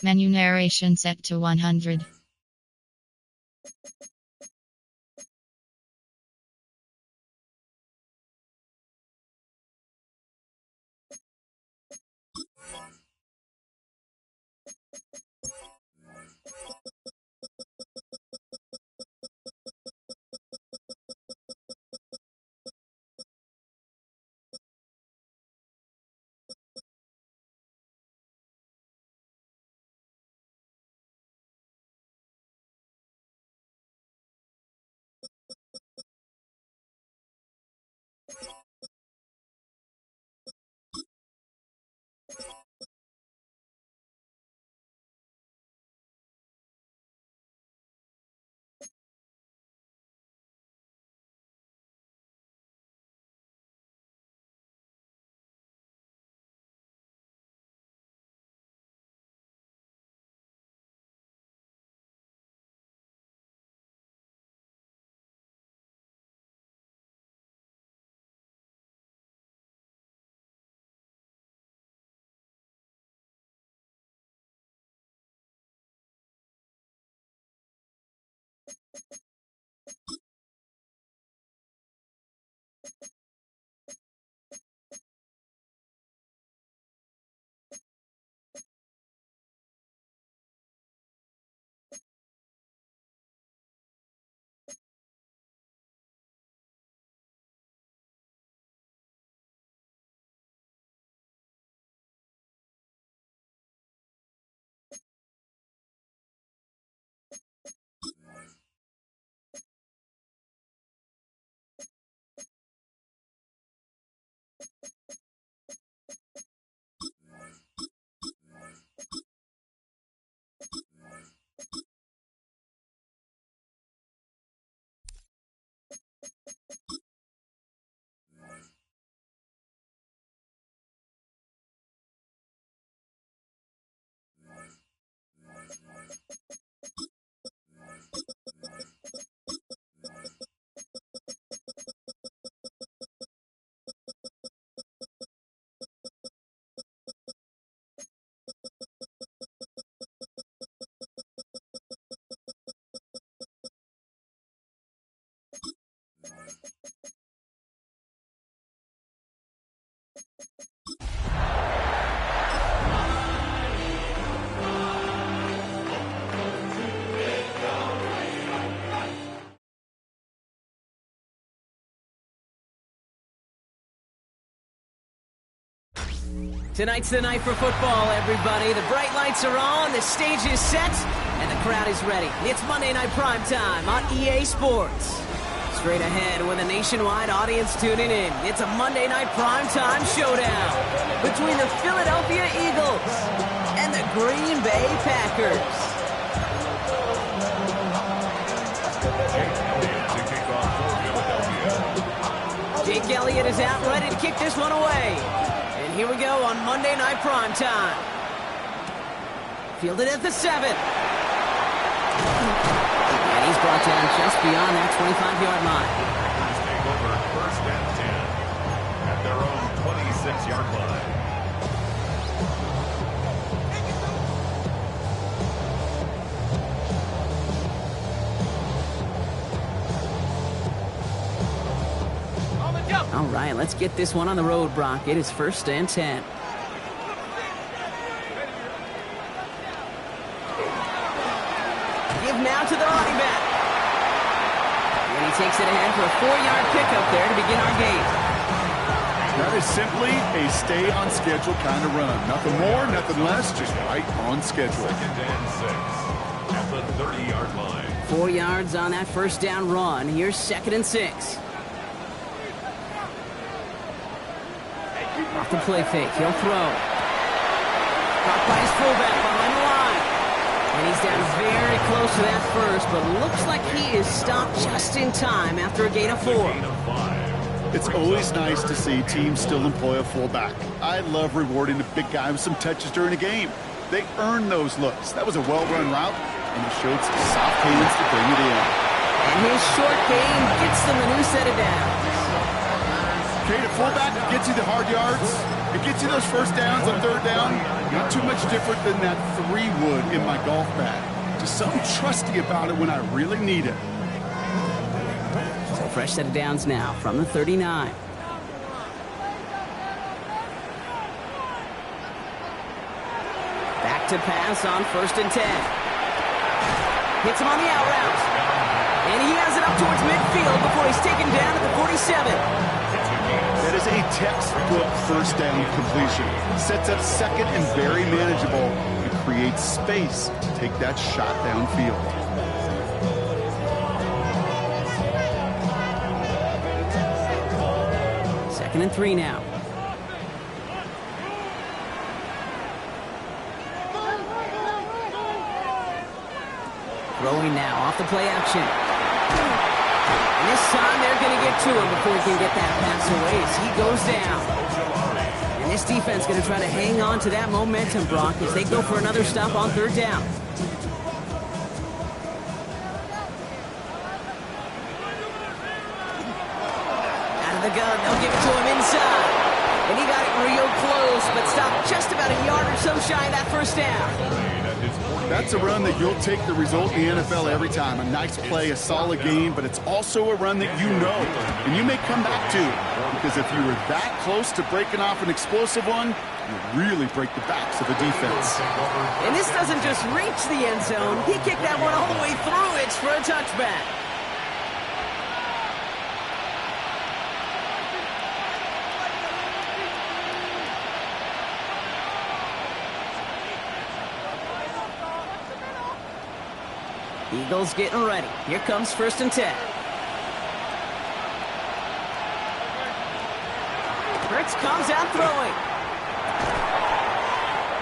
Menu narration set to 100. Tonight's the night for football, everybody. The bright lights are on, the stage is set, and the crowd is ready. It's Monday Night Prime Time on EA Sports. Straight ahead with a nationwide audience tuning in, it's a Monday Night Prime Time showdown between the Philadelphia Eagles and the Green Bay Packers. Jake Elliott is out ready to kick this one away. And here we go on Monday Night Prime Time. Fielded at the 7. And he's brought down just beyond that 25-yard line. Take over first and 10 at their own 26-yard line. All right, let's get this one on the road, Brock. It is first and 10. Give now to the running back. And he takes it ahead for a 4-yard pickup there to begin our game. That is simply a stay-on-schedule kind of run. Nothing more, nothing less, just right on schedule. Second and 6 at the 30-yard line. 4 yards on that first down run. Here's second and 6. Off the play fake, he'll throw. Caught by his fullback behind the line. And he's down very close to that first, but looks like he is stopped just in time after a gain of 4. It's always nice to see teams still employ a fullback. I love rewarding the big guy with some touches during a game. They earn those looks. That was a well-run route, and he showed some soft hands to bring it in. And his short gain gets them a new set of downs. Okay, the fullback gets you the hard yards. It gets you those first downs on third down. Not too much different than that 3 wood in my golf bag. Just something trusty about it when I really need it. So fresh set of downs now from the 39. Back to pass on 1st and 10. Hits him on the out route. And he has it up towards midfield before he's taken down at the 47. That is a textbook first down completion. Sets up second and very manageable and creates space to take that shot downfield. Second and 3 now. Throwing now off the play action. And this time they're going to get to him before he can get that pass away as he goes down. And this defense going to try to hang on to that momentum, Brock, as they go for another stop on 3rd down. Out of the gun, they'll give it to him inside. And he got it real close, but stopped just about a yard or so shy of that 1st down. That's a run that you'll take the result in the NFL every time. A nice play, a solid game, but it's also a run that you know and you may come back to. Because if you were that close to breaking off an explosive one, you really break the backs of the defense. And this doesn't just reach the end zone. He kicked that one all the way through it for a touchback. Eagles getting ready. Here comes 1st and 10. Hurts comes out throwing.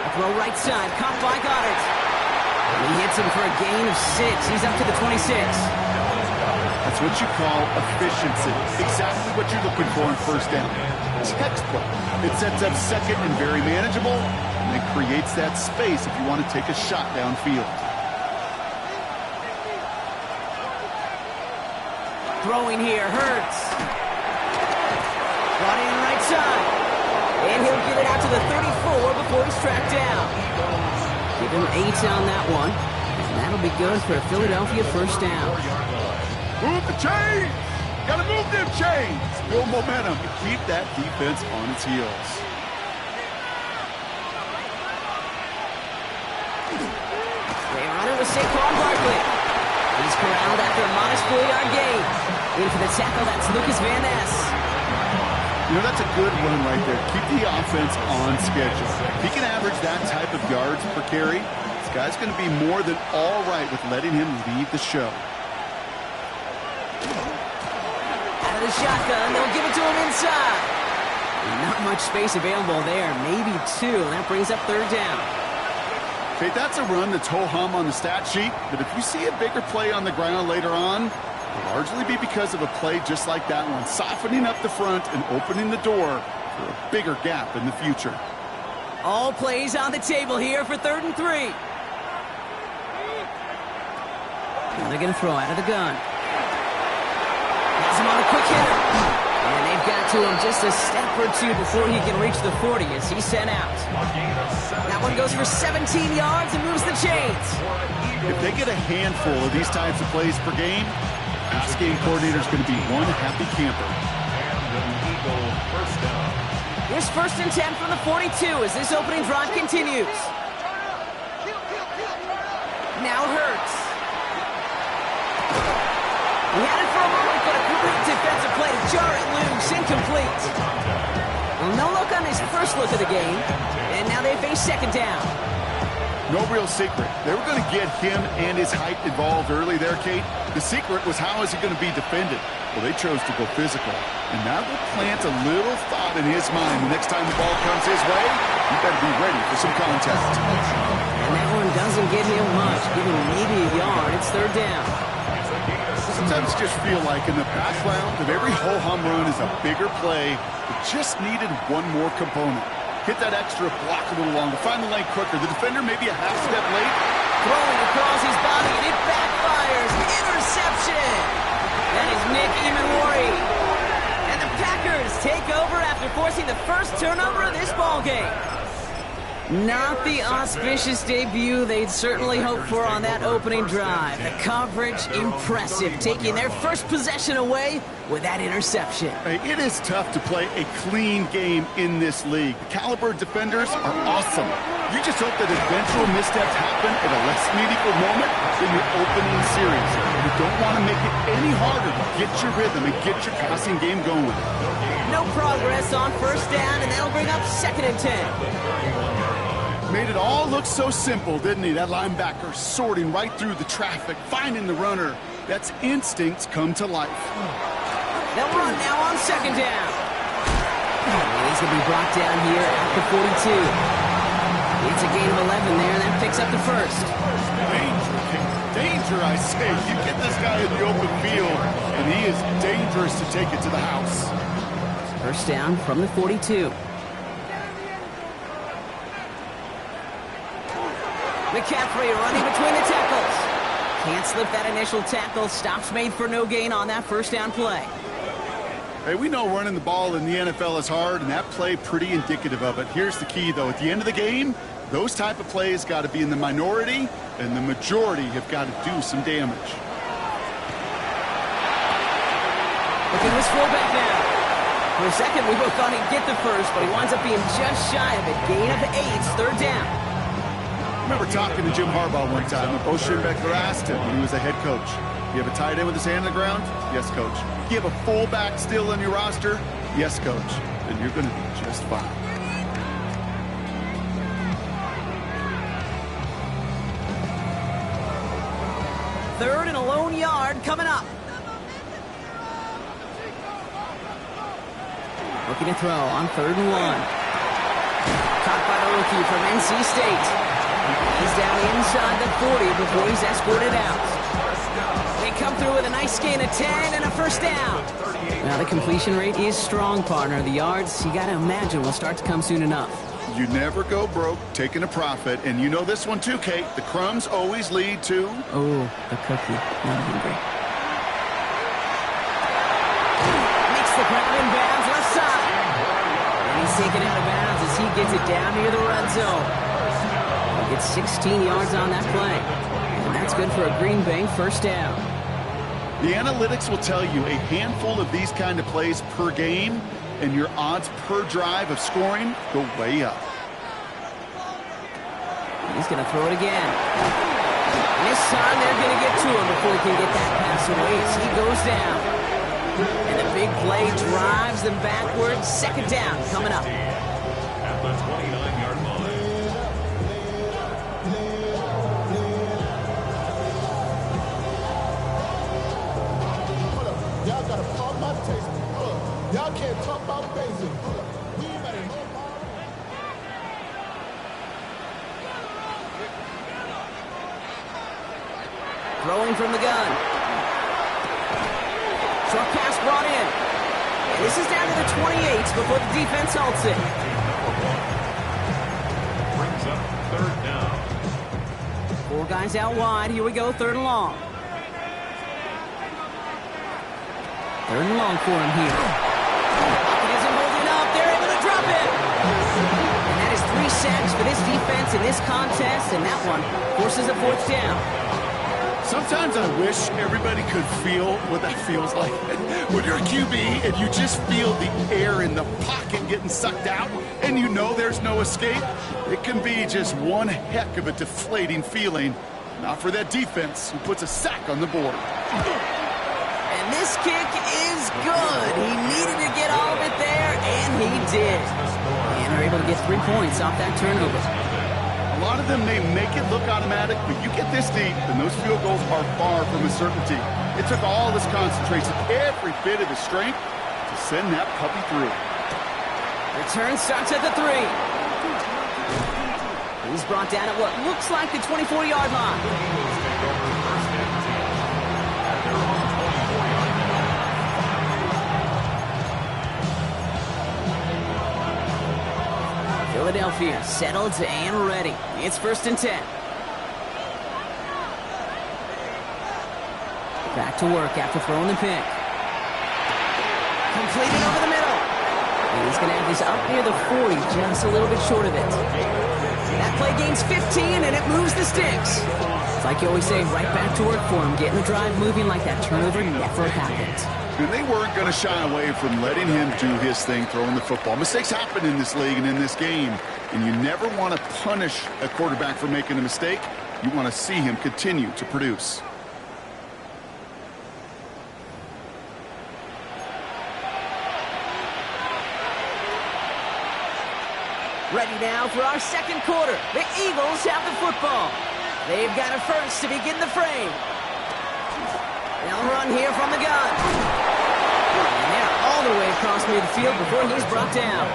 A throw right side, caught by Goddard. And he hits him for a gain of 6. He's up to the 26. That's what you call efficiency. Exactly what you're looking for in 1st down. Textbook. It sets up second and very manageable, and it creates that space if you want to take a shot downfield. Throwing here, Hurts. Brought in right side. And he'll get it out to the 34 before he's tracked down. Give him 8 on that one. And that'll be good for a Philadelphia 1st down. Move the chains! Gotta move them chains! Build momentum and keep that defense on its heels. They run it with Saquon Barkley. He's corralled after a modest 4-yard gain. In for the tackle, that's Lucas Van Ness. You know, that's a good run right there. Keep the offense on schedule. If he can average that type of yards per carry, this guy's going to be more than all right with letting him lead the show. Out of the shotgun, they'll give it to him inside. Not much space available there, maybe 2. That brings up 3rd down. Okay, that's a run that's ho-hum on the stat sheet, but if you see a bigger play on the ground later on, it'll largely be because of a play just like that one, softening up the front and opening the door for a bigger gap in the future. All plays on the table here for 3rd and 3. Now they're going to throw out of the gun. Has him on a quick hitter. And they've got to him just a step or 2 before he can reach the 40 as he's sent out. That one goes for 17 yards and moves the chains. If they get a handful of these types of plays per game, this game coordinator is going to be one happy camper. Here's 1st and 10 from the 42 as this opening drive continues. Now Hurts. He had it for a moment, but a great defensive play to jar it loose, incomplete. Well, no look on his first look of the game, and now they face 2nd down. No real secret. They were going to get him and his height involved early there, Kate. The secret was how is he going to be defended? Well, they chose to go physical. And that will plant a little thought in his mind. The next time the ball comes his way, he better be ready for some contact. And that one doesn't get him much, giving maybe a yard. It's 3rd down. Sometimes just feel like in the background of every ho-hum run is a bigger play that just needed one more component. Hit that extra block a little longer, find the lane quicker. The defender maybe a half step late. Throwing across his body, and it backfires. Interception! That is Nick Emanwari. And the Packers take over after forcing the first turnover of this ballgame. Not the auspicious debut they'd certainly hoped for on that opening drive. The coverage, impressive, taking their first possession away with that interception. Hey, it is tough to play a clean game in this league. The caliber defenders are awesome. You just hope that eventual missteps happen at a less meaningful moment than your opening series. You don't want to make it any harder to get your rhythm and get your passing game going. No progress on first down, and that'll bring up 2nd and 10. Made it all look so simple, didn't he? That linebacker sorting right through the traffic, finding the runner. That's instincts come to life. They'll run now on 2nd down. And he's going to be brought down here at the 42. It's a gain of 11 there, and that picks up the first. Danger, I say. You get this guy in the open field, and he is dangerous to take it to the house. First down from the 42. McCaffrey running between the tackles. Can't slip that initial tackle. Stops made for no gain on that first down play. Hey, we know running the ball in the NFL is hard, and that play pretty indicative of it. Here's the key, though. At the end of the game, those type of plays got to be in the minority, and the majority have got to do some damage. Looking at his fullback now. For a second, we both thought he'd get the first, but he winds up being just shy of it. Gain of 8, 3rd down. I remember talking to Jim Harbaugh one time, and Bo Schembechler asked him when he was a head coach, you have a tight end with his hand on the ground? Yes, coach. You have a fullback still on your roster? Yes, coach. Then you're going to be just fine. Third and a lone yard coming up. Looking to throw on 3rd and 1. Caught by the rookie from NC State. He's down inside the 40 before he's escorted out. They come through with a nice gain of 10 and a first down. Now the completion rate is strong, partner. The yards, you got to imagine, will start to come soon enough. You never go broke taking a profit, and you know this one too, Kate. The crumbs always lead to... Oh, the cookie. I'm hungry. Makes the crowd in bounds left side. And he's taken out of bounds as he gets it down near the red zone. He gets 16 yards on that play. And that's good for a Green Bay first down. The analytics will tell you a handful of these kind of plays per game, and your odds per drive of scoring go way up. He's going to throw it again. And this time they're going to get to him before he can get that pass away as he goes down. And the big play drives them backwards. 2nd down coming up. At the 29-yard line. Y'all gotta pump my taste. Y'all can't talk about basic. We better know about it. Throwing from the gun. Short pass brought in. And this is down to the 28 before the defense halts it. Brings up 3rd down. 4 guys out wide. Here we go, 3rd and long. 3rd and long for him here. It isn't holding up. They're able to drop it. And that is 3 sacks for this defense in this contest, and that one forces a 4th down. Sometimes I wish everybody could feel what that feels like. When you're a QB and you just feel the air in the pocket getting sucked out and you know there's no escape, it can be just one heck of a deflating feeling. Not for that defense who puts a sack on the board. And this kick is good. He needed to get all of it there, and he did. And they're able to get 3 points off that turnover. A lot of them may make it look automatic, but you get this deep, and those field goals are far from a certainty. It took all this concentration, every bit of his strength, to send that puppy through. Return starts at the 3. He's brought down at what looks like the 24-yard line. Philadelphia settled and ready. It's 1st and 10. Back to work after throwing the pick. Completed over the middle. And he's going to have this up near the 40, just a little bit short of it. That play gains 15, and it moves the sticks. It's like you always say, right back to work for him, getting the drive moving like that turnover never happened. And they weren't going to shy away from letting him do his thing, throwing the football. Mistakes happen in this league and in this game, and you never want to punish a quarterback for making a mistake. You want to see him continue to produce. Ready now for our second quarter. The Eagles have the football. They've got it first to begin the frame. They'll run here from the gun. And they're all the way across midfield before he's brought down.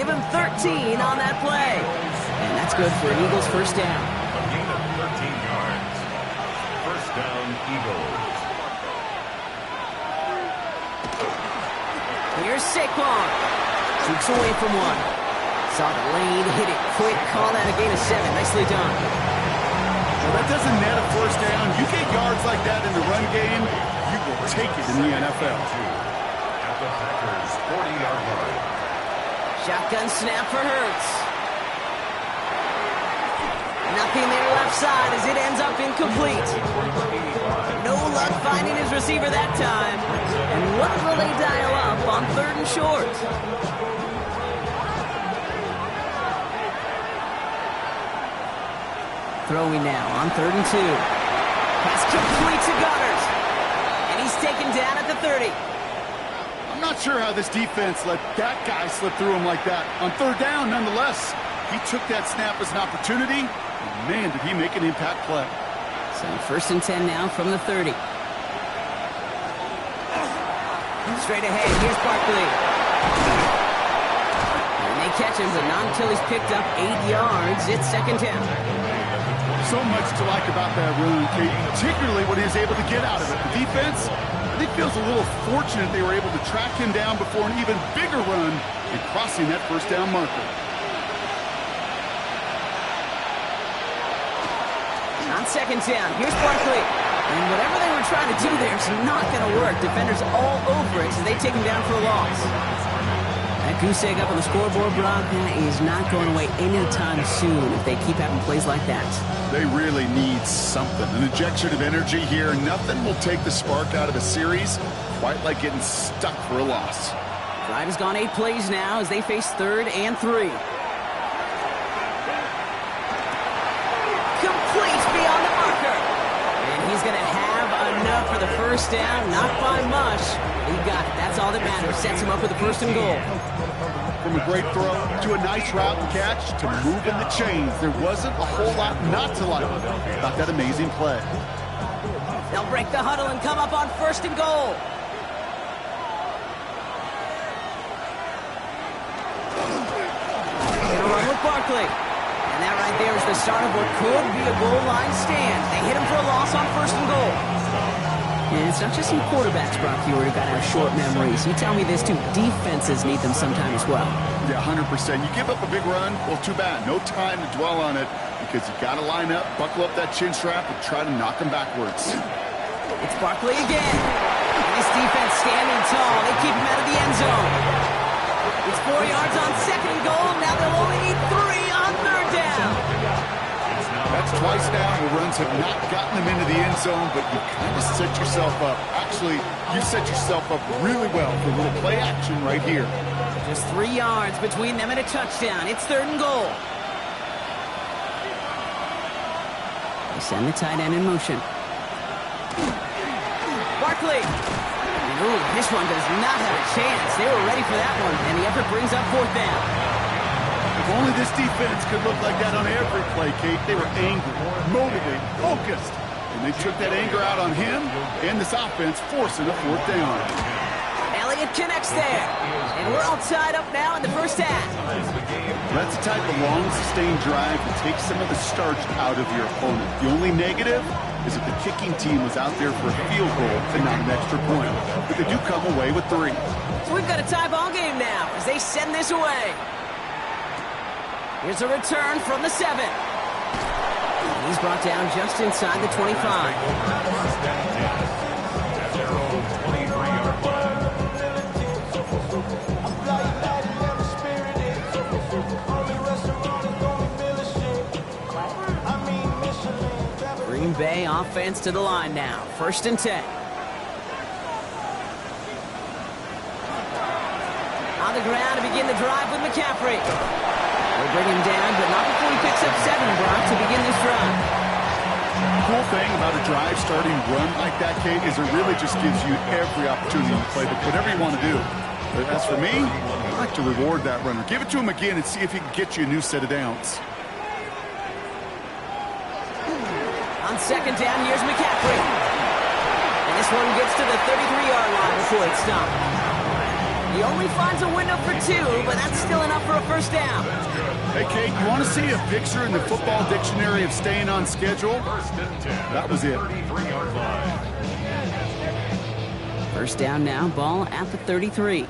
Give him 13 on that play. And that's good for an Eagles first down. A gain of 13 yards. First down, Eagles. Here's Saquon. Tweaks away from one. Saw the lane, hit it quick, call that a gain of 7. Nicely done. Well, that doesn't net a first down. You get yards like that in the run game, you will take it in the NFL. At the Packers' 40-yard line. Shotgun snap for Hurts. Nothing there left side as it ends up incomplete. No luck finding his receiver that time. And what will they dial up on 3rd and short? Throwing now on 3rd and 2. Pass complete to Goddard. And he's taken down at the 30. I'm not sure how this defense let that guy slip through him like that. On 3rd down, nonetheless, he took that snap as an opportunity, and man, did he make an impact play. So 1st and 10 now from the 30. Straight ahead, here's Barkley. And they catch him, but not until he's picked up 8 yards. It's 2nd down. So much to like about that run, Kate, particularly when he was able to get out of it. The defense, I think, feels a little fortunate they were able to track him down before an even bigger run and crossing that first down marker. On 2nd down, here's Barkley. And whatever they were trying to do there is not going to work. Defenders all over it, so they take him down for a loss. That goose egg up on the scoreboard, Brock, is not going away anytime soon if they keep having plays like that. They really need something, an injection of energy here. Nothing will take the spark out of a series quite like getting stuck for a loss. Drive has gone 8 plays now as they face 3rd and 3. Complete beyond the marker. And he's going to have enough for the first down, not by much. He got it. That's all that matters. Sets him up with a 1st and goal. From a great throw to a nice route and catch to moving the chains, there wasn't a whole lot not to like about that amazing play. They'll break the huddle and come up on 1st and goal. Gonna run with Barkley. And that right there is the start of what could be a goal line stand. They hit him for a loss on 1st and goal. And it's not just some quarterbacks, Brock, who got to have short memories. You tell me this, too. Defenses need them sometime as well. Yeah, 100%. You give up a big run, well, too bad. No time to dwell on it because you got to line up, buckle up that chin strap, and try to knock them backwards. It's Barkley again. And this defense standing tall. They keep him out of the end zone. It's 4 yards on 2nd and goal. Now they'll only need 3 on 3rd down. That's twice now where runs have not gotten them into the end zone, but you kind of set yourself up. Actually, you set yourself up really well for a little play action right here. Just 3 yards between them and a touchdown. It's 3rd and goal. They send the tight end in motion. Barkley. Ooh, this one does not have a chance. They were ready for that one, and the effort brings up 4th down. If only this defense could look like that on every play, Kate. They were angry, motivated, focused. And they took that anger out on him and this offense, forcing a 4th down. Elliott connects there. And we're all tied up now in the first half. That's the type of long, sustained drive that takes some of the starch out of your opponent. The only negative is that the kicking team was out there for a field goal and not an extra point. But they do come away with 3. So we've got a tie ball game now as they send this away. Here's a return from the 7. And he's brought down just inside the 25. At their own 23-yard line. Green Bay offense to the line now. 1st and 10. On the ground to begin the drive with McCaffrey. They'll bring him down, but not before he picks up 7, Brock, to begin this drive. The cool thing about a drive starting run like that, Kate, is it really just gives you every opportunity to play whatever you want to do. But as for me, I like to reward that runner. Give it to him again and see if he can get you a new set of downs. On 2nd down, here's McCaffrey. And this one gets to the 33-yard line before it's stopped. He only finds a window for 2, but that's still enough for a 1st down. Hey, Kate, you want to see a picture in the football dictionary of staying on schedule? That was it. 1st down now, ball at the 33.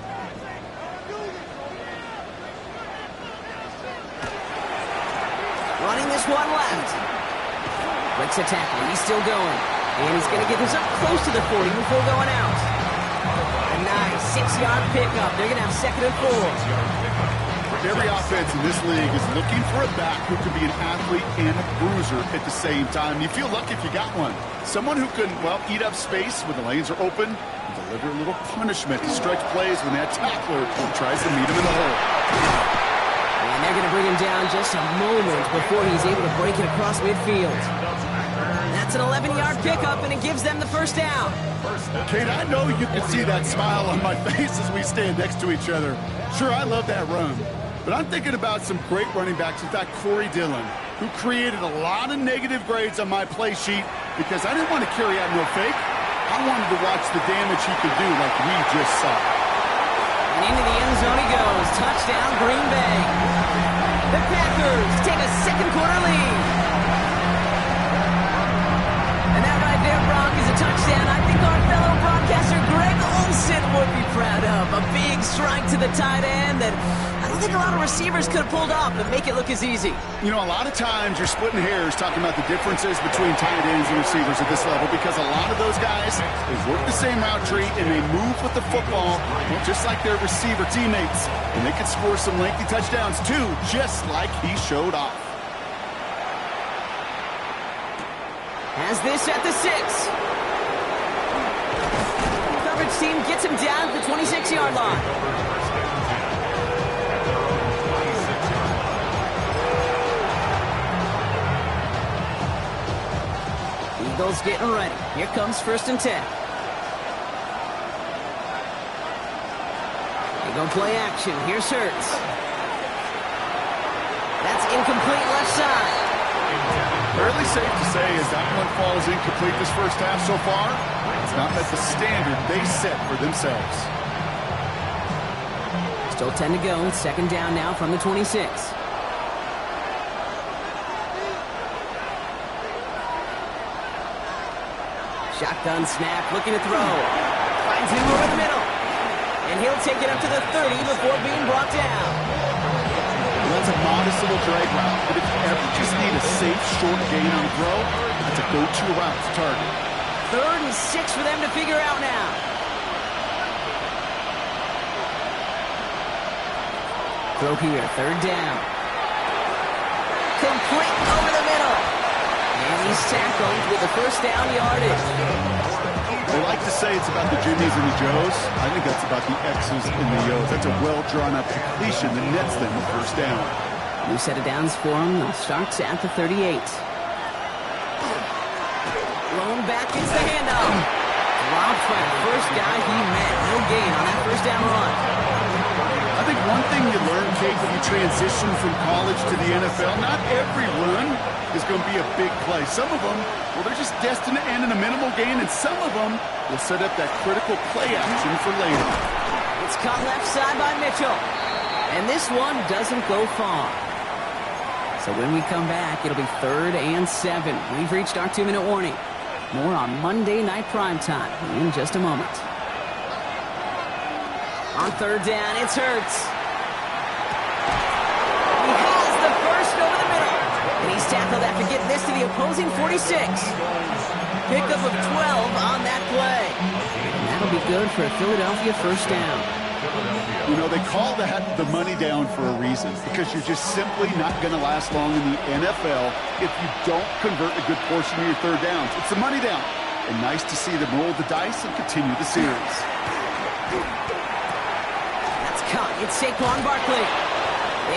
Running this one left. Breaks a tackle. He's still going. And he's going to get this up close to the 40 before going out. A nice 6-yard pickup. They're going to have 2nd and 4. Every offense in this league is looking for a back who can be an athlete and a bruiser at the same time. You feel lucky if you got one. Someone who can, well, eat up space when the lanes are open and deliver a little punishment to stretch plays when that tackler tries to meet him in the hole. And they're going to bring him down just a moment before he's able to break it across midfield. That's an 11-yard pickup, and it gives them the 1st down. Kate, I know you can see that smile on my face as we stand next to each other. Sure, I love that run. But I'm thinking about some great running backs. In fact, Corey Dillon, who created a lot of negative grades on my play sheet because I didn't want to carry out no fake. I wanted to watch the damage he could do like we just saw. And into the end zone he goes. Touchdown, Green Bay. The Packers take a 2nd quarter lead. And that right there, Brock, is a touchdown I think our fellow broadcaster Greg Olsen would be proud of. A big strike to the tight end that I don't think a lot of receivers could have pulled off and make it look as easy. You know, a lot of times you're splitting hairs talking about the differences between tight ends and receivers at this level because a lot of those guys, they work the same route tree and they move with the football just like their receiver teammates. And they can score some lengthy touchdowns too, just like he showed off. Has this at the 6. Coverage team gets him down at the 26-yard line. Eagles getting ready. Here comes 1st and 10. They go play action. Here's Hurts. That's incomplete left side. Fairly safe to say as that one falls incomplete this 1st half so far, it's not met the standard they set for themselves. Still 10 to go. 2nd down now from the 26. Shotgun snap, looking to throw. Finds him over the middle. And he'll take it up to the 30 before being brought down. That's a modest little drag route, but if you ever just need a safe, short gain on a throw, that's a go-to route to target. 3rd and 6 for them to figure out now. Throw here, 3rd down. Complete over the middle. And he's tackled with the 1st down yardage. They like to say it's about the Jimmies and the Joes. I think that's about the X's and the O's. That's a well-drawn-up completion that nets them the 1st down. New set of downs for him. Starts at the 38. Blown back into the handoff. Dropped by the 1st guy he met. No gain on that 1st down run. I think one thing you learn, Kate, when you transition from college to the NFL, not every run is going to be a big play. Some of them, well, they're just destined to end in a minimal gain, and some of them will set up that critical play action for later. It's caught left side by Mitchell. And this one doesn't go far. So when we come back, it'll be 3rd and 7. We've reached our 2-minute warning. More on Monday Night Primetime in just a moment. On 3rd down, it's Hurts. He has the 1st over the middle. And he's tackled after getting this to the opposing 46. Pickup of 12 on that play. And that'll be good for a Philadelphia 1st down. You know, they call that the money down for a reason, because you're just simply not going to last long in the NFL if you don't convert a good portion of your third downs. It's the money down. And nice to see them roll the dice and continue the series. That's caught. It's Saquon Barkley.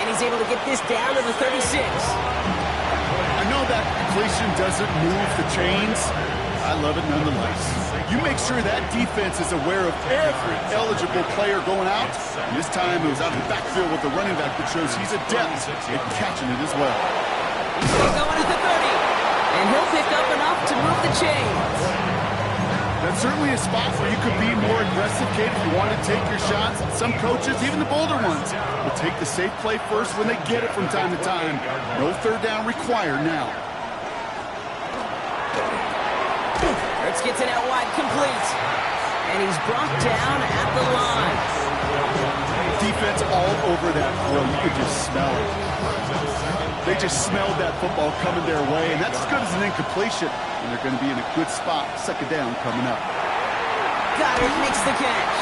And he's able to get this down to the 36. I know that completion doesn't move the chains. I love it nonetheless. You make sure that defense is aware of every eligible player going out. And this time it was out of the backfield with the running back that shows he's adept at catching it as well. He's going at the 30. And he'll pick up enough to move the chains. That's certainly a spot where you could be more aggressive, Kate, if you want to take your shots. Some coaches, even the bolder ones, will take the safe play first when they get it from time to time. No third down required now. Hurts gets it out wide, complete. And he's brought down at the line. Defense all over that throw. You could just smell it. They just smelled that football coming their way, and that's as good as an incompletion. And they're going to be in a good spot. Second down coming up. Goddard makes the catch.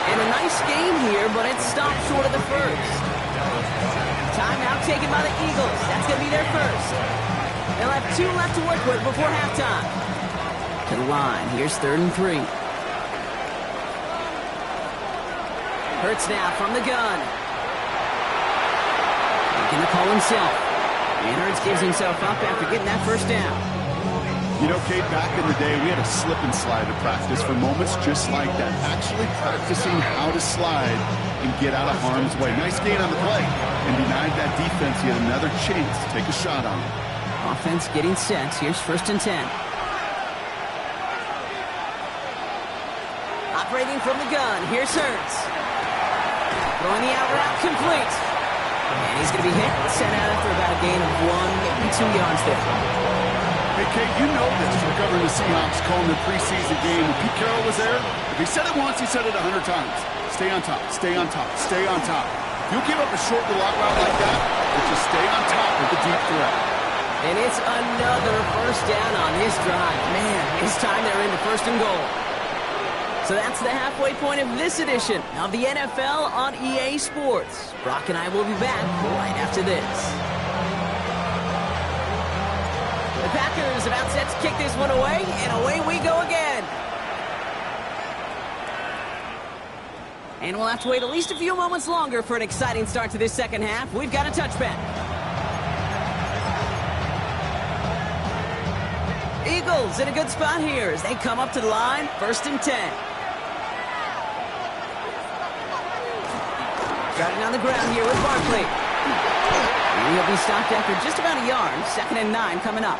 And a nice game here, but it stopped short of the first. Timeout taken by the Eagles. That's going to be their first. They'll have 2 left to work with before halftime. To the line. Here's 3rd and 3. Hurts now from the gun. Making the call himself. And Hurts gives himself up after getting that first down. You know, Kate, back in the day, we had a slip and slide to practice for moments just like that. Actually practicing how to slide and get out of harm's way. Nice gain on the play. And denied that defense yet another chance to take a shot on it. Offense getting set. Here's 1st and 10. Operating from the gun. Here's Hurts. Throwing the out route complete. And he's going to be hit and sent out after about a gain of 1, maybe 2 yards there. Hey, Kate, you know this. You're covering the Seahawks, calling the preseason game. When Pete Carroll was there, if he said it once, he said it 100 times. Stay on top, stay on top, stay on top. If you give up a short to lot route like that, but just stay on top of the deep threat. And it's another first down on this drive. Man, it's time they're into 1st and goal. So that's the halfway point of this edition of the NFL on EA Sports. Brock and I will be back right after this. The Packers about set to kick this one away, and away we go again. And we'll have to wait at least a few moments longer for an exciting start to this second half. We've got a touchback. Eagles in a good spot here as they come up to the line, 1st and 10. Starting on the ground here with Barkley. And he'll be stopped after just about a yard. 2nd and 9 coming up.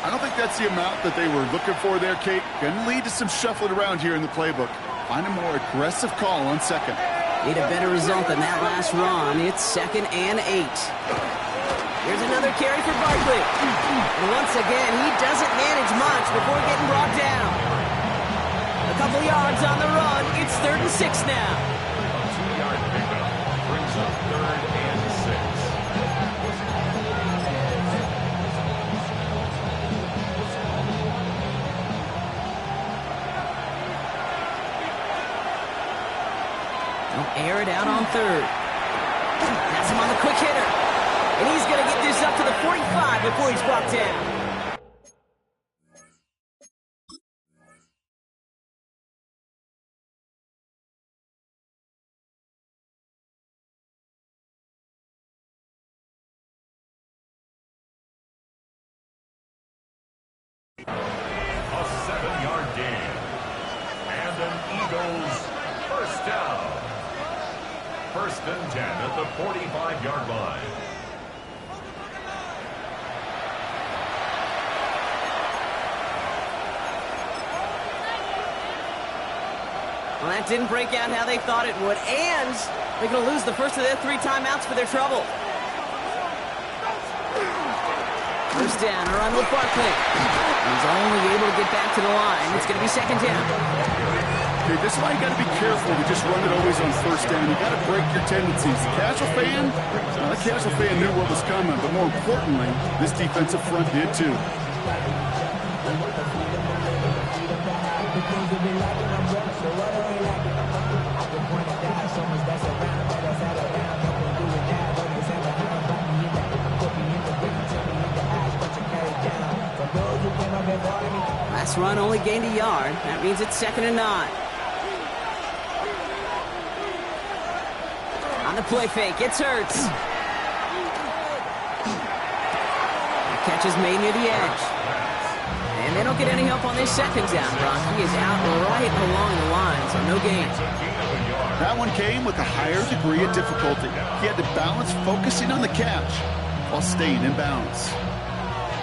I don't think that's the amount that they were looking for there, Kate. Going to lead to some shuffling around here in the playbook. Find a more aggressive call on 2nd. Need a better result than that last run. It's 2nd and 8. Here's another carry for Barkley. And once again, he doesn't manage much before getting brought down. A couple yards on the run. It's 3rd and 6 now. Brings up 3rd and 6. They'll air it out on 3rd. That's him on the quick hitter. And he's going to get this up to the 45 before he's brought down. A 7-yard gain. And an Eagles first down. 1st and 10 at the 45-yard line. Well, that didn't break out how they thought it would, and they're going to lose the first of their 3 timeouts for their trouble. First down, a run with Barkley. He's only able to get back to the line. It's going to be 2nd down. Okay, this is why you got to be careful to just run it always on 1st down. You got to break your tendencies. The casual fan, well, the casual fan knew what was coming, but more importantly, this defensive front did too. Last run only gained a yard. That means it's 2nd and 9. On the play fake, it's Hurts. The catch is made near the edge. And they don't get any help on this 2nd down, Brock. He is out right along the line, so no gain. That one came with a higher degree of difficulty. He had to balance focusing on the catch while staying in bounds.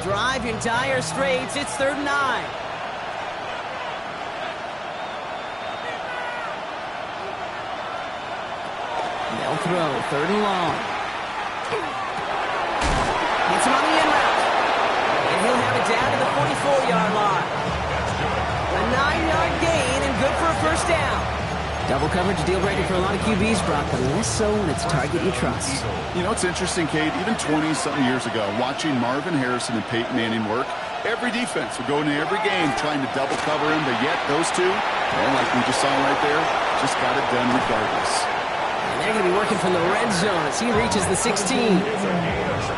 Drive in dire straits. It's 3rd and 9. They'll throw 3rd and long. Hits him on the in route. And he'll have it down to the 44-yard line. A 9-yard gain and good for a 1st down. Double coverage deal breaker for a lot of QBs, Brock, but less so when it's a target you trust. You know, it's interesting, Kate, even 20-something years ago, watching Marvin Harrison and Peyton Manning work, every defense would go into every game trying to double cover him, but yet those two, well, like we just saw right there, just got it done regardless. And they're going to be working from the red zone as he reaches the 16.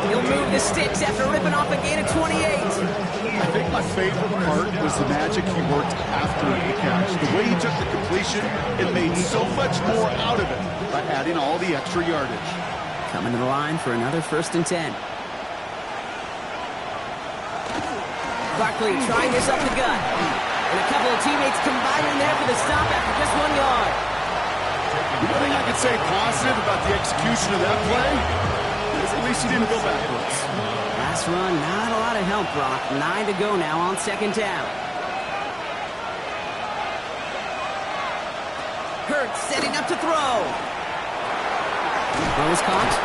He'll move the sticks after ripping off a gain of 28. I think my favorite part was the magic he worked after the catch. The way he took the completion, it made so much more out of it by adding all the extra yardage. Coming to the line for another 1st and 10. Barkley trying this up the gut. And a couple of teammates combining there for the stop after just 1 yard. The one thing I could say positive about the execution of that play is at least he didn't go backwards. Last run, not a lot of help, Brock. 9 to go now on 2nd down. Hurts setting up to throw. Throw is caught.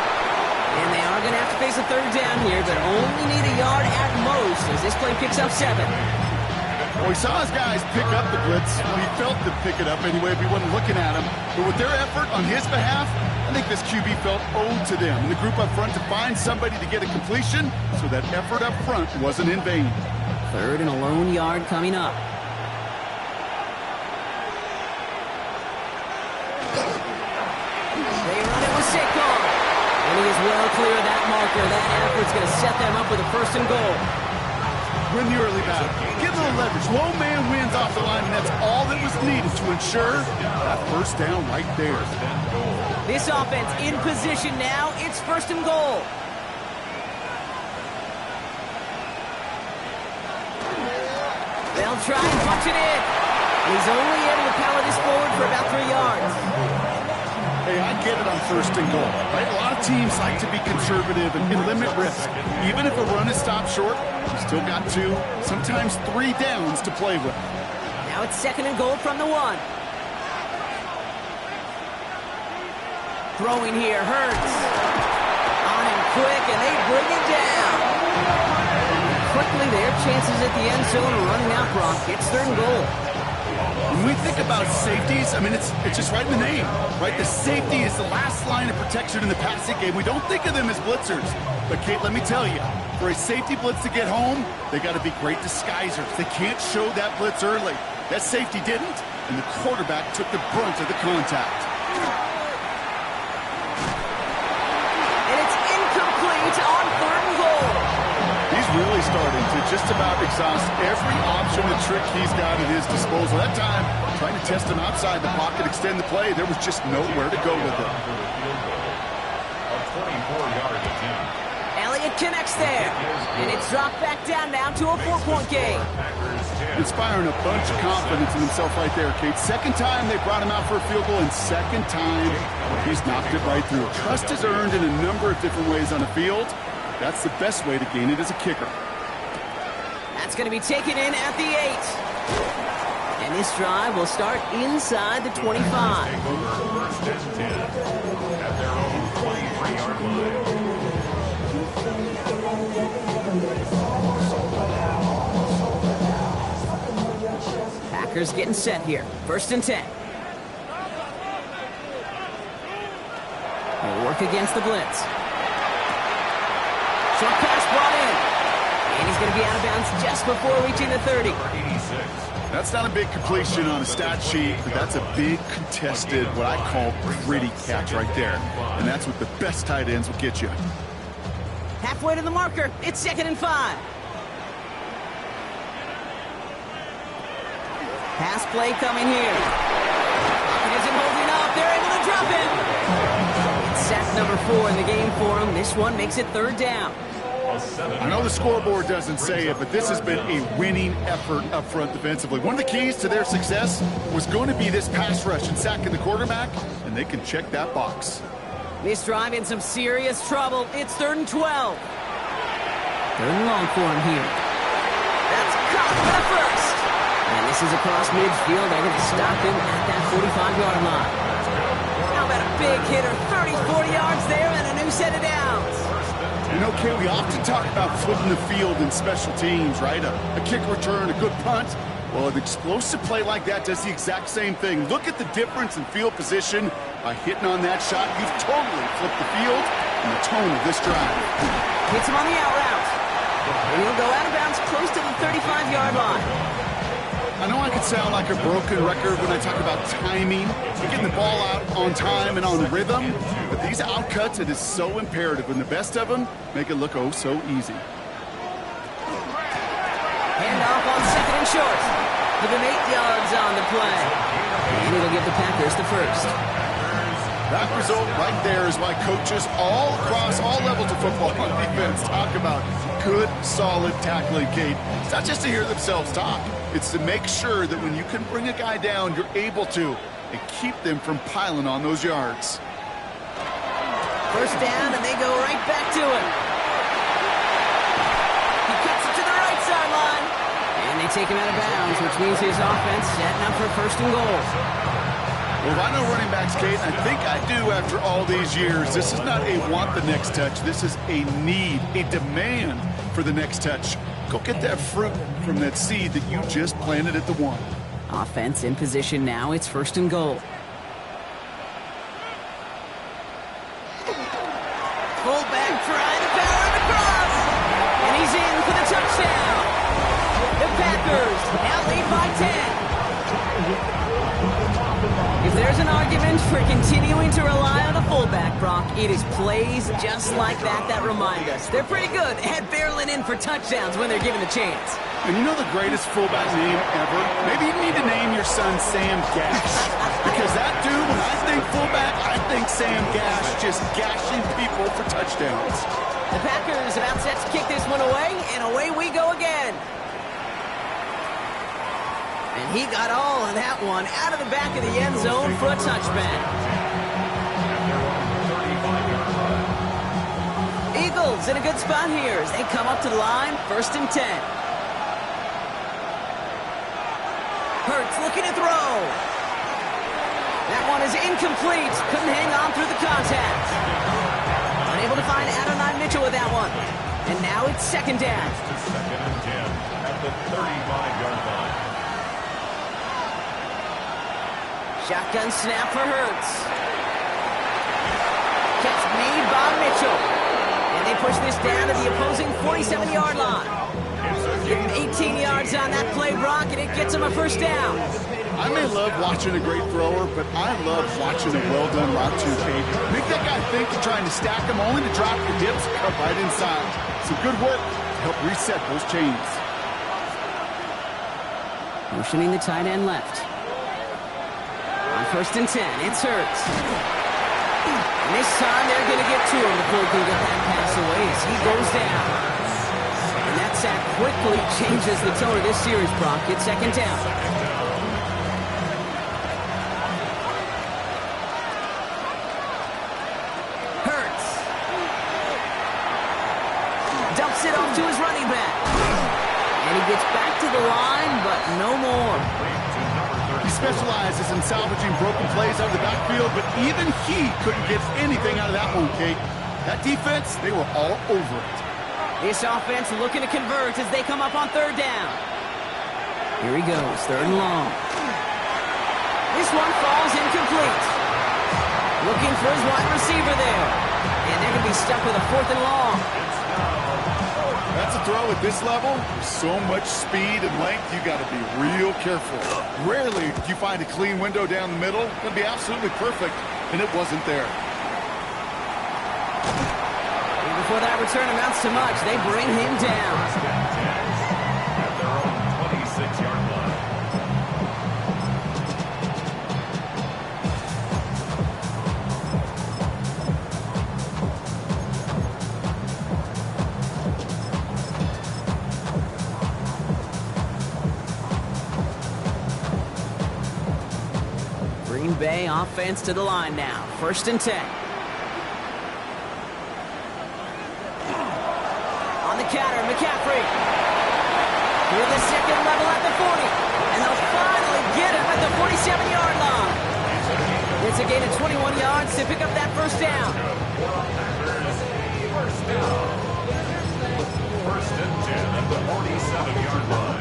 And they are going to have to face a 3rd down here, but only need a yard at most as this play picks up 7. Well, he saw his guys pick up the blitz. He felt them pick it up anyway if he wasn't looking at him. But with their effort on his behalf, I think this QB felt owed to them and the group up front to find somebody to get a completion so that effort up front wasn't in vain. 3rd and a lone yard coming up. They run it with Saquon. And he is well clear of that marker. That effort's going to set them up with a 1st and goal. Win the early battle. Get a little leverage. Low man wins off the line, and that's all that was needed to ensure that 1st down right there. This offense in position now. It's 1st and goal. They'll try and punch it in. He's only able to power this forward for about 3 yards. Hey, I get it on 1st and goal, right? A lot of teams like to be conservative and limit risk. Even if a run is stopped short, you still got 2, sometimes 3 downs to play with. Now it's 2nd and goal from the 1. Throwing here, Hurts. On him quick, and they bring it down. Quickly, their chances at the end zone are running out, Brock. It's 3rd and goal. When we think about safeties, I mean, it's just right in the name, right? The safety is the last line of protection in the passing game. We don't think of them as blitzers. But, Kate, let me tell you, for a safety blitz to get home, they got to be great disguisers. They can't show that blitz early. That safety didn't, and the quarterback took the brunt of the contact. And it's incomplete on 3rd and goal. He's really starting to just about exhaust every option and trick he's got at his disposal. That time, trying to test him outside the pocket, extend the play, there was just nowhere to go with it. A 24-yard attempt. Elliott connects there. And it's dropped back down now to a 4-point game. Inspiring a bunch of confidence in himself right there, Kate. 2nd time they brought him out for a field goal, and 2nd time he's knocked it right through. Trust is earned in a number of different ways on the field. That's the best way to gain it as a kicker. That's going to be taken in at the 8. And this drive will start inside the 25. Take over 1st and 10 at their own 23-yard line. Packers getting set here. 1st and 10. They work against the blitz. Short pass brought in. And he's going to be out of bounds just before reaching the 30. 86. That's not a big completion on a stat sheet, but that's a big contested, what I call gritty catch right there. And that's what the best tight ends will get you. Halfway to the marker. It's 2nd and 5. Pass play coming here. It isn't holding up. They're able to drop it. It's sack number 4 in the game for him. This one makes it 3rd down. I know the scoreboard doesn't say it, but this has been a winning effort up front defensively. One of the keys to their success was going to be this pass rush and sacking the quarterback, and they can check that box. This drive in some serious trouble. It's 3rd and 12. 3rd and long for him here. That's caught for the first. And this is across midfield. They're going to stop him at that 45-yard line. How about a big hitter? 30, 40 yards there and a new set of downs. You know, Kay, we often talk about flipping the field in special teams, right? A kick return, a good punt. Well, an explosive play like that does the exact same thing. Look at the difference in field position. By hitting on that shot, you've totally flipped the field and the tone of this drive. Hits him on the out route. And he'll go out of bounds close to the 35-yard line. I know I could sound like a broken record when I talk about timing, getting the ball out on time and on rhythm, but these outcuts, it is so imperative, and the best of them make it look oh so easy. Handoff on 2nd and short. Give him 8 yards on the play. And it'll give the Packers the first. That result right there is why coaches all across all levels of football on defense talk about good, solid tackling, Kate. It's not just to hear themselves talk. It's to make sure that when you can bring a guy down, you're able to, and keep them from piling on those yards. First down, and they go right back to it. He cuts it to the right sideline. And they take him out of bounds, which means his offense setting up for 1st and goal. Well, if I know running backs, Kate, I think I do after all these years, this is not a want the next touch. This is a need, a demand for the next touch. Go get that fruit from that seed that you just planted at the 1. Offense in position now. It's 1st and goal. Fullback trying to power it across. And he's in for the touchdown. The Packers now lead by 10. If there's an argument for continuing to rely on a fullback, Brock, it is plays just like that remind us. They're pretty good at barreling in for touchdowns when they're given the chance. And you know the greatest fullback name ever? Maybe you need to name your son Sam Gash. Because that dude, when I think fullback, I think Sam Gash just gashing people for touchdowns. The Packers about set to kick this one away, and away we go again. And he got all of that one out of the back of the end zone for a touchback. Eagles in a good spot here as they come up to the line, 1st and 10. Hurts looking to throw. That one is incomplete. Couldn't hang on through the contact. Unable to find Adonai Mitchell with that one. And now it's 2nd down. 2nd and 10 at the 35-yard line. Shotgun snap for Hurts. Catch made by Mitchell. And they push this down to the opposing 47-yard line. Give him 18 yards on that play, Brock, and it gets him a 1st down. I may love watching a great thrower, but I love watching a well-done route too, Kate. Make that guy think you're trying to stack him, only to drop your dips, cut right inside. Some good work to help reset those chains. Motioning the tight end left. On 1st and 10, it's Hurts. And this time they're going to get to him before he can get that pass away as he goes down. And that sack quickly changes the tone of this series, Brock. It's 2nd down. Hurts. Dumps it off to his running back. And he gets back to the line, but no more. He specializes in salvaging broken plays out of the backfield, but even he couldn't get anything out of that one, Kate. That defense, they were all over it. This offense looking to convert as they come up on 3rd down. Here he goes, 3rd and long. This one falls incomplete. Looking for his wide receiver there. And they're going to be stuck with a 4th and long. That's a throw at this level. With so much speed and length, you got to be real careful. Rarely do you find a clean window down the middle. It's going to be absolutely perfect, and it wasn't there. And before that return amounts to much, they bring him down. At their own 26-yard line. Bay offense to the line now. 1st and 10. On the counter, McCaffrey. Through the second level at the 40. And they'll finally get him at the 47-yard line. It's a gain of 21 yards to pick up that 1st down. First and 10 at the 47-yard line.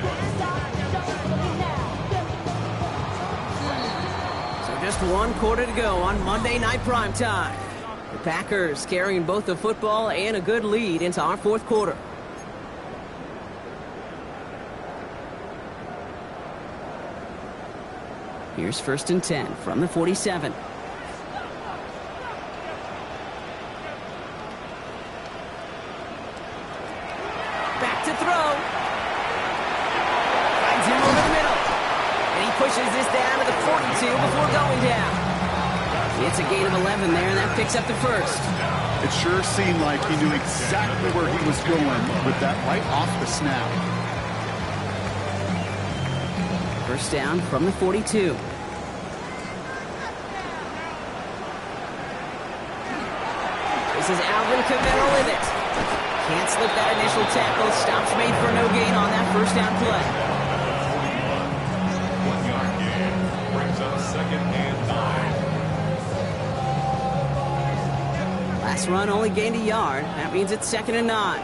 So just 1 quarter to go on Monday Night Primetime. The Packers carrying both the football and a good lead into our 4th quarter. Here's 1st and 10 from the 47. Back to throw. Finds him over the middle. And he pushes this down to the 42 before going down. It's a gain of 11 there, and that picks up the 1st. It sure seemed like he knew exactly where he was going with that right off the snap. 1st down from the 42. This is Alvin Kamara with it. Can't slip that initial tackle. Stops made for no gain on that 1st down play. 1-yard gain brings up 2nd and 9. Last run only gained a yard. That means it's 2nd and 9.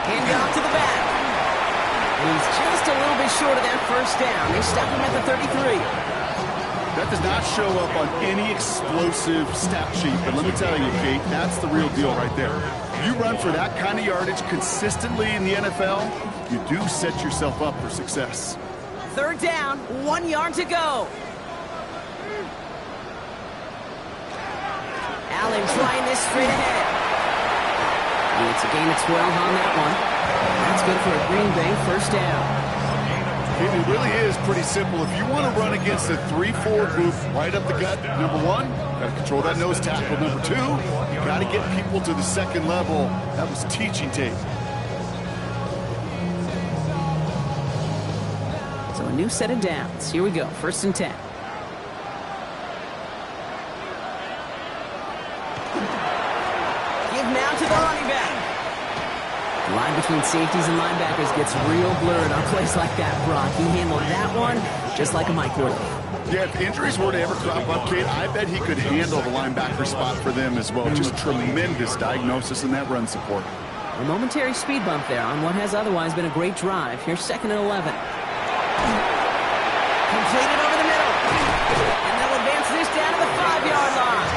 Hand off to the back. And he's just a little bit short of that 1st down. They stop him at the 33. That does not show up on any explosive stat sheet, but let me tell you, Kate, that's the real deal right there. You run for that kind of yardage consistently in the NFL, you do set yourself up for success. 3rd down, 1 yard to go. Allen trying this straight ahead. And it's a gain of 12 on that one. That's good for a Green Bay 1st down. It really is pretty simple. If you want to run against a 3-4 group right up the gut, number 1, got to control that nose tackle. Number 2, you got to get people to the 2nd level. That was teaching tape. So a new set of downs. Here we go. 1st and 10. Give now to the running back. The line between safeties and linebackers gets real blurred on plays like that, Brock. He handled that one just like a microwave. Yeah, if injuries were to ever crop up, Kate, I bet he could handle the linebacker spot for them as well. Just tremendous diagnosis in that run support. A momentary speed bump there on what has otherwise been a great drive. Here's 2nd and 11. Completed over the middle. And they'll advance this down to the 5-yard line.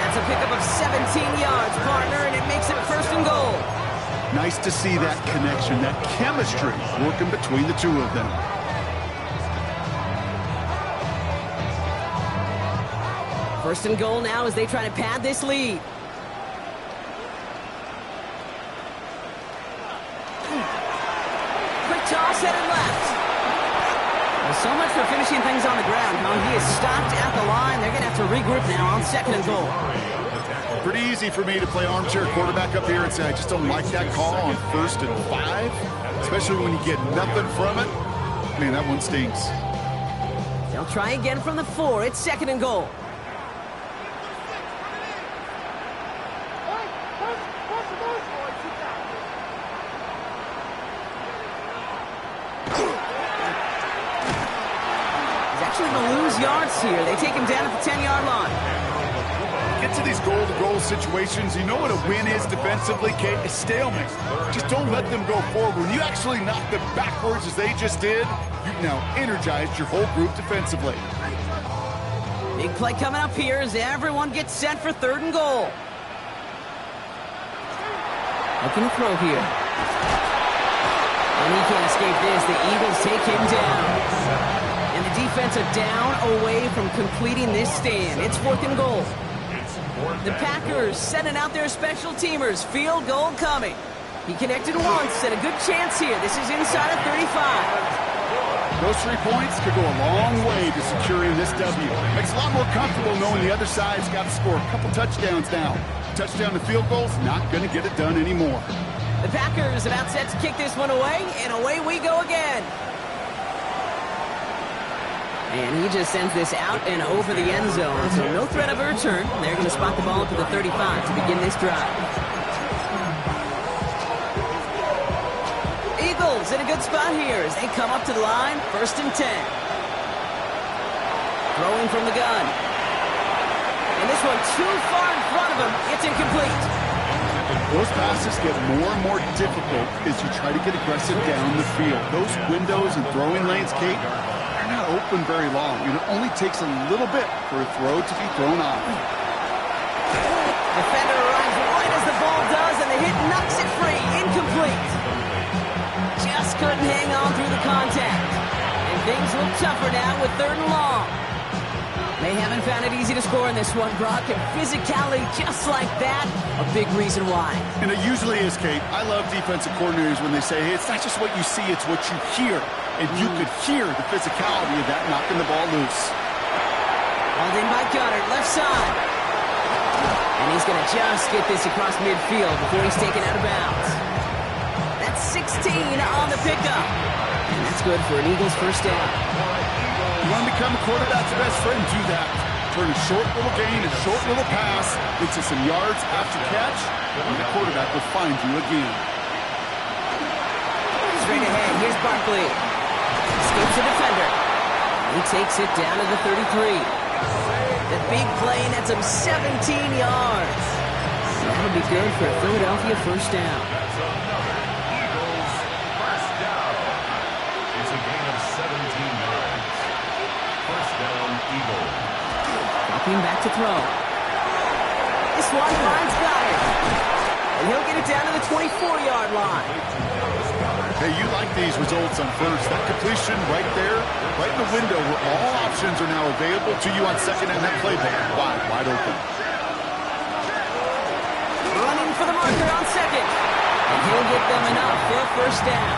That's a pickup of 17 yards, partner, and it makes it 1st and goal. Nice to see that connection, that chemistry working between the two of them. First and goal now as they try to pad this lead. Quick toss headed left. Well, so much for finishing things on the ground, huh? He is stopped at the line. They're going to have to regroup now on 2nd and goal. Pretty easy for me to play armchair quarterback up here and say I just don't like that call on 1st and 5, especially when you get nothing from it. Man, that one stings. They'll try again from the 4. It's 2nd and goal. He's actually going to lose yards here. They take him down at the 10-yard line. Get to these goal-to-goal situations, you know what a win is defensively, Kate? It's stalemate. Just don't let them go forward. When you actually knock them backwards as they just did, you've now energized your whole group defensively. Big play coming up here as everyone gets set for 3rd and goal. Looking to throw here. And he can't escape this. The Eagles take him down. And the defense are down away from completing this stand. It's 4th and goal. The Packers sending out their special teamers. Field goal coming. He connected once and a good chance here. This is inside of 35. Those 3 points could go a long way to securing this W. Makes it a lot more comfortable knowing the other side's got to score a couple touchdowns now. Touchdown to field goals, not going to get it done anymore. The Packers about set to kick this one away, and away we go again. And he just sends this out and over the end zone. So no threat of a return. They're going to spot the ball up to the 35 to begin this drive. Eagles in a good spot here as they come up to the line. 1st and 10. Throwing from the gun. And this one too far in front of him. It's incomplete. Those passes get more and more difficult as you try to get aggressive down the field. Those windows and throwing lanes, Kate, are not open very long. It only takes a little bit for a throw to be thrown off. Defender runs right as the ball does, and the hit knocks it free. Incomplete. Just couldn't hang on through the contact. And things look tougher now with 3rd and long. They haven't found it easy to score in this one, Brock, and physicality just like that, a big reason why. And it usually is, Kate. I love defensive coordinators when they say, hey, it's not just what you see, it's what you hear. And you could hear the physicality of that knocking the ball loose. Hauled in by Goddard, left side. And he's going to just get this across midfield before he's taken out of bounds. That's 16 on the pickup. And that's good for an Eagles 1st down. You want to become a quarterback's best friend, do that. Turn a short little gain, a short little pass into some yards after catch, and the quarterback will find you again. Straight ahead, here's Barkley. Escapes the defender. He takes it down to the 33. The big play nets him 17 yards. That'll be good for a Philadelphia 1st down. That's another Eagles 1st down. It's a gain of 17 yards. 1st down, Eagles. Dropping back to throw. This one finds Goddard. And he'll get it down to the 24-yard line. Hey, you like these results on 1st. That completion right there, right in the window where all options are now available to you on 2nd and that playbook wide open. Running for the marker on 2nd. And he'll get them enough for a 1st down.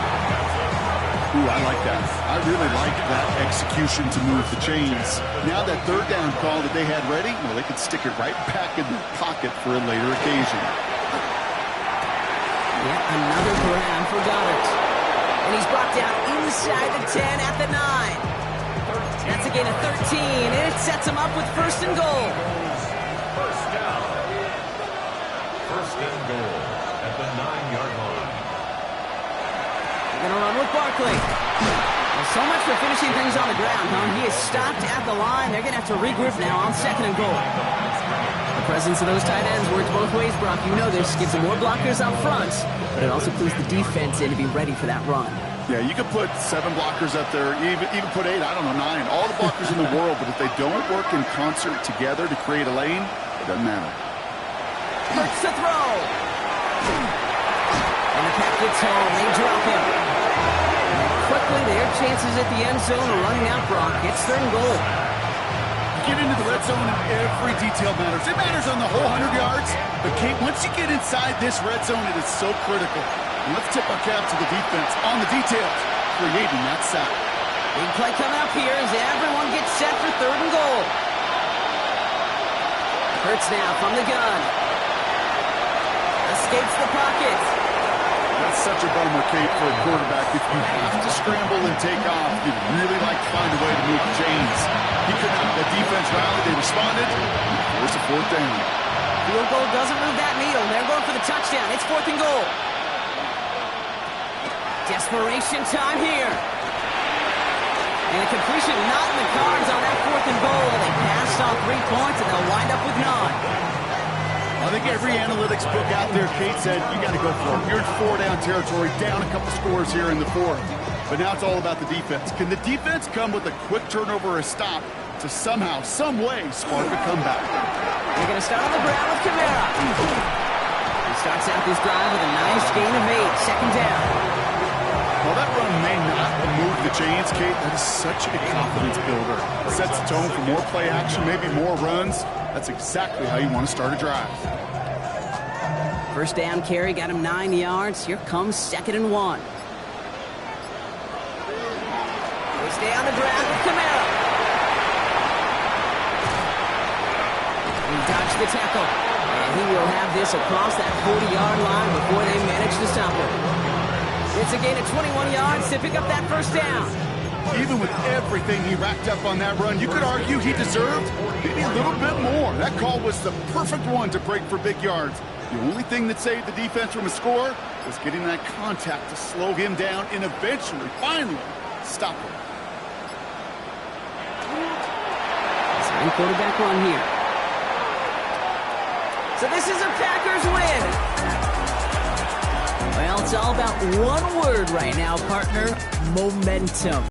Ooh, I like that. I really like that execution to move the chains. Now that 3rd down call that they had ready, well, they could stick it right back in their pocket for a later occasion. Yet another grab for Goddard. And he's brought down inside the 10 at the 9. That's a gain of 13, and it sets him up with 1st and goal. 1st down. 1st and goal at the 9-yard line. They're going to run with Barkley. Well, so much for finishing things on the ground, huh? He is stopped at the line. They're going to have to regroup now on 2nd and goal. The presence of those tight ends works both ways, Brock. You know this. Gives them more blockers up front, but it also clues the defense in to be ready for that run. Yeah, you could put 7 blockers up there, even put 8, I don't know, 9, all the blockers in the world, but if they don't work in concert together to create a lane, it doesn't matter. Hurts to throw. And the pack gets home. They drop him. Quickly, their chances at the end zone are running out, Brock. It's 3rd and goal. Get into the red zone and every detail matters. It matters on the whole 100 yards, but Kate, once you get inside this red zone, it is so critical. And let's tip our cap to the defense on the details, creating that sack. Big play coming up here as everyone gets set for 3rd and goal. Hurts now from the gun. Escapes the pocket. That's such a bummer, Kate, for a quarterback. If you have to scramble and take off, you'd really like to find a way to move the chains. He could not. The defense rallied. They responded. Force a 4th down. Field goal doesn't move that needle. They're going for the touchdown. It's 4th and goal. Desperation time here. And a completion not in the cards on that 4th and goal. They passed on 3 points, and they'll wind up with 9. I think every analytics book out there, Kate said, you got to go for it. You're in 4-down territory, down a couple scores here in the 4th. But now it's all about the defense. Can the defense come with a quick turnover or a stop to somehow, some way, spark a comeback? They're going to start on the ground with Kamara. He starts out this drive with a nice gain of 8, 2nd down. While that run may not move the chains, Kate, that is such a confidence builder. It sets the tone for more play action, maybe more runs. That's exactly how you want to start a drive. 1st down carry got him 9 yards. Here comes 2nd and 1. They stay on the ground with Kamara. He dodged the tackle. And he will have this across that 40-yard line before they manage to stop him. It's a gain of 21 yards to pick up that 1st down. Even with everything he racked up on that run, you could argue he deserved maybe a little bit more. That call was the perfect one to break for big yards. The only thing that saved the defense from a score was getting that contact to slow him down and eventually, finally, stop him. Design quarterback run here. So this is a Packers win. Well, it's all about one word right now, partner: momentum.